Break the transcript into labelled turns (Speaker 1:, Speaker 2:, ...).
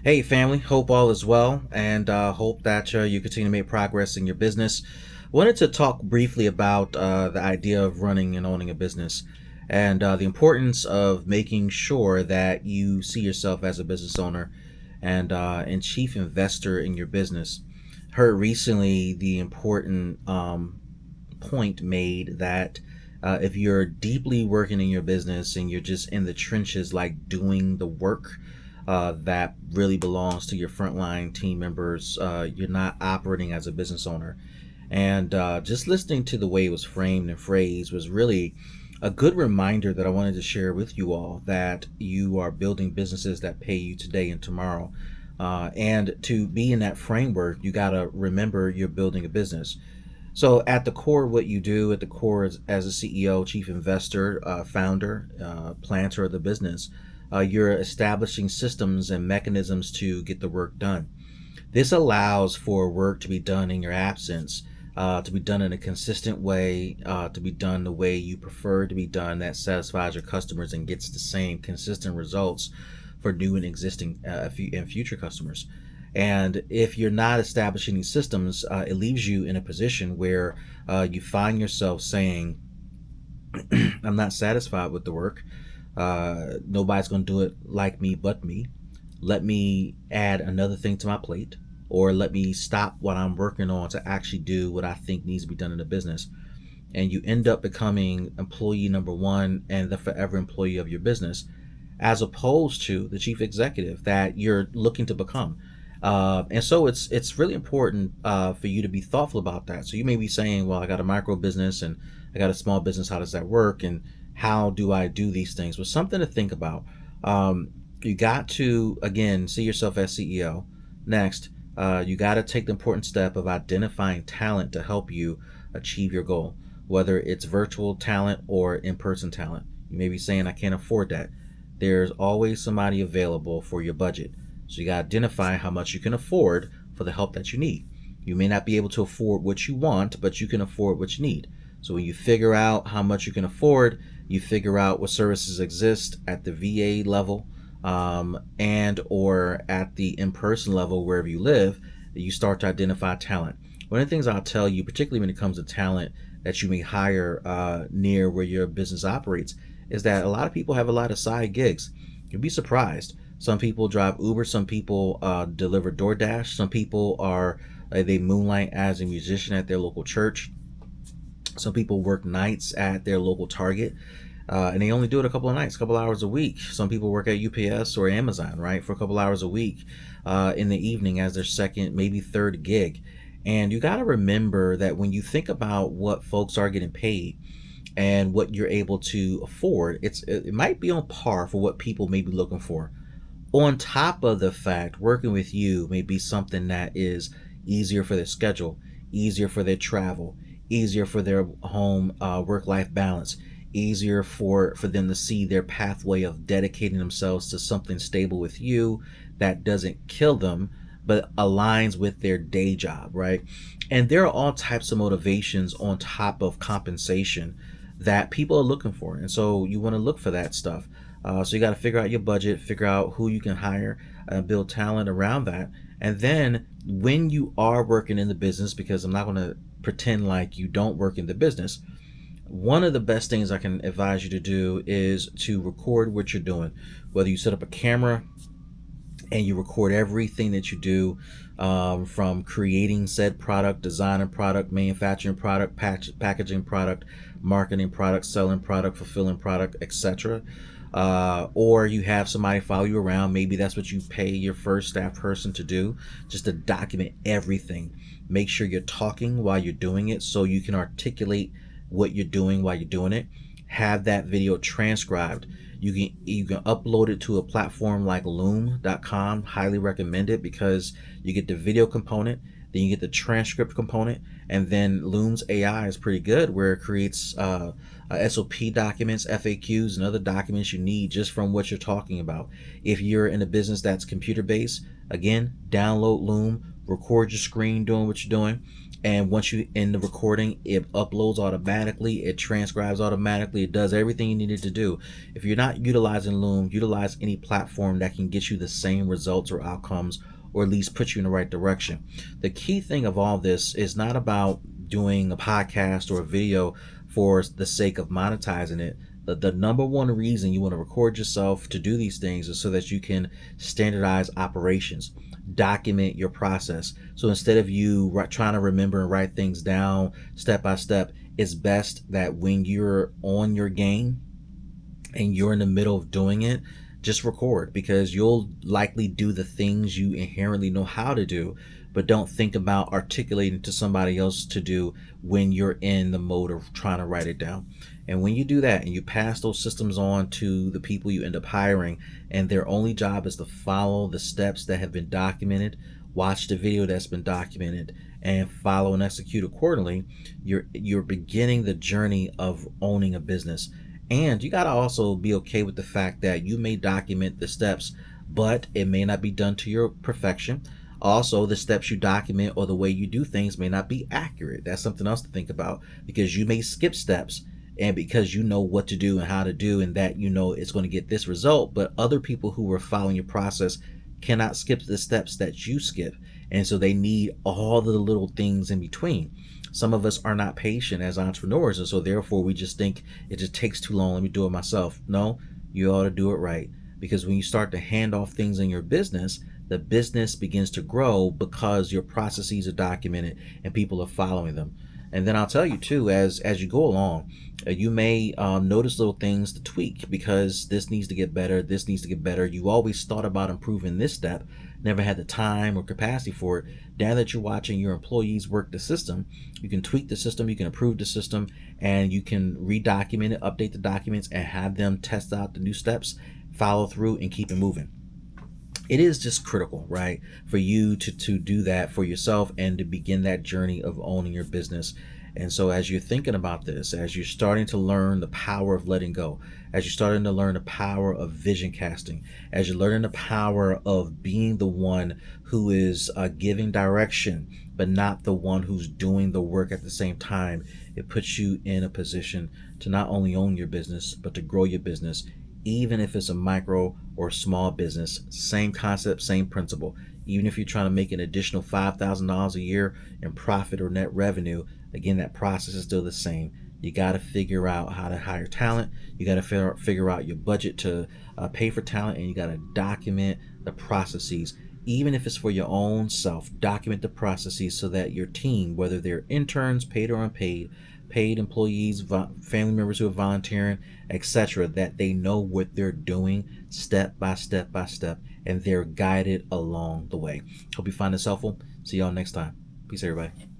Speaker 1: Hey, family. Hope all is well, and hope that you continue to make progress in your business. Wanted to talk briefly about the idea of running and owning a business, and the importance of making sure that you see yourself as a business owner and chief investor in your business. Heard recently the important point made that if you're deeply working in your business and you're just in the trenches, like doing the work that really belongs to your frontline team members, you're not operating as a business owner. And just listening to the way it was framed and phrased was really a good reminder that I wanted to share with you all that you are building businesses that pay you today and tomorrow. And to be in that framework, you got to remember you're building a business. So, at the core, what you do at the core as a CEO, chief investor, founder, planter of the business, you're establishing systems and mechanisms to get the work done. This allows for work to be done in your absence, to be done in a consistent way, to be done the way you prefer to be done that satisfies your customers and gets the same consistent results for new and existing and future customers. And if you're not establishing these systems, it leaves you in a position where you find yourself saying, I'm not satisfied with the work. Nobody's going to do it like me but me. Let me add another thing to my plate, or let me stop what I'm working on to actually do what I think needs to be done in the business. And you end up becoming employee number one and the forever employee of your business, as opposed to the chief executive that you're looking to become. And so it's really important for you to be thoughtful about that. So you may be saying, well, I got a micro business and I got a small business. How does that work? And how do I do these things? Well, something to think about. You got to, again, see yourself as CEO. Next, you got to take the important step of identifying talent to help you achieve your goal, whether it's virtual talent or in-person talent. You may be saying, I can't afford that. There's always somebody available for your budget. So you got to identify how much you can afford for the help that you need. You may not be able to afford what you want, but you can afford what you need. So when you figure out how much you can afford, you figure out what services exist at the VA level, and or at the in-person level wherever you live. You start to identify talent. One of the things I'll tell you, particularly when it comes to talent that you may hire near where your business operates, is that a lot of people have a lot of side gigs. You'll be surprised. Some people drive Uber. Some people deliver DoorDash. Some people are they moonlight as a musician at their local church. Some people work nights at their local Target, and they only do it a couple of nights, a couple hours a week. Some people work at UPS or Amazon, right, for a couple hours a week in the evening as their second, maybe third gig. And you got to remember that when you think about what folks are getting paid and what you're able to afford, it might be on par for what people may be looking for. On top of the fact, working with you may be something that is easier for their schedule, easier for their travel, easier for their home work-life balance, easier for them to see their pathway of dedicating themselves to something stable with you that doesn't kill them but aligns with their day job, right? And there are all types of motivations on top of compensation that people are looking for. And so you want to look for that stuff. So you got to figure out your budget, figure out who you can hire, build talent around that. And then when you are working in the business, because I'm not going to pretend like you don't work in the business, one of the best things I can advise you to do is to record what you're doing. Whether you set up a camera and you record everything that you do, from creating said product, designing product, manufacturing product, packaging product, marketing product, selling product, fulfilling product, etc. Or you have somebody follow you around. Maybe that's what you pay your first staff person to do, just to document everything. Make sure you're talking while you're doing it so you can articulate what you're doing while you're doing it. Have that video transcribed. You can upload it to a platform like loom.com. Highly recommend it because you get the video component, then you get the transcript component, and then Loom's AI is pretty good where it creates SOP documents, FAQs, and other documents you need just from what you're talking about. If you're in a business that's computer based, again, download Loom, record your screen doing what you're doing, And once you end the recording, it uploads automatically, it transcribes automatically, it does everything you needed to do. If you're not utilizing Loom, utilize any platform that can get you the same results or outcomes, or at least put you in the right direction. The key thing of all this is not about doing a podcast or a video for the sake of monetizing it. The number one reason you want to record yourself to do these things is so that you can standardize operations, document your process. So instead of you trying to remember and write things down step by step, it's best that when you're on your game and you're in the middle of doing it, just record, because you'll likely do the things you inherently know how to do, but don't think about articulating to somebody else to do when you're in the mode of trying to write it down. And when you do that and you pass those systems on to the people you end up hiring, and their only job is to follow the steps that have been documented, watch the video that's been documented, and follow and execute accordingly, you're beginning the journey of owning a business. And you got to also be okay with the fact that you may document the steps, but it may not be done to your perfection. Also, the steps you document or the way you do things may not be accurate. That's something else to think about, because you may skip steps, and because you know what to do and how to do, and that you know it's going to get this result, but other people who are following your process cannot skip the steps that you skip. And so they need all the little things in between. Some of us are not patient as entrepreneurs, and so therefore we just think it just takes too long, let me do it myself. No, you ought to do it right, because when you start to hand off things in your business, the business begins to grow because your processes are documented and people are following them. And then I'll tell you too, as you go along, you may notice little things to tweak, because this needs to get better, this needs to get better. You always thought about improving this step, never had the time or capacity for it. Now that you're watching your employees work the system, you can tweak the system, you can improve the system, and you can redocument it, update the documents, and have them test out the new steps, follow through, and keep it moving. It is just critical, right, for you to do that for yourself and to begin that journey of owning your business. And so as you're thinking about this, as you're starting to learn the power of letting go, as you're starting to learn the power of vision casting, as you're learning the power of being the one who is giving direction, but not the one who's doing the work at the same time, it puts you in a position to not only own your business, but to grow your business. Even if it's a micro or small business, same concept, same principle. Even if you're trying to make an additional $5,000 a year in profit or net revenue, again, that process is still the same. You got to figure out how to hire talent. You got to figure out your budget to pay for talent, and you got to document the processes. Even if it's for your own self, document the processes so that your team, whether they're interns, paid or unpaid, paid employees, family members who are volunteering, etc., that they know what they're doing step by step by step, and they're guided along the way. Hope you find this helpful. See y'all next time. Peace, everybody.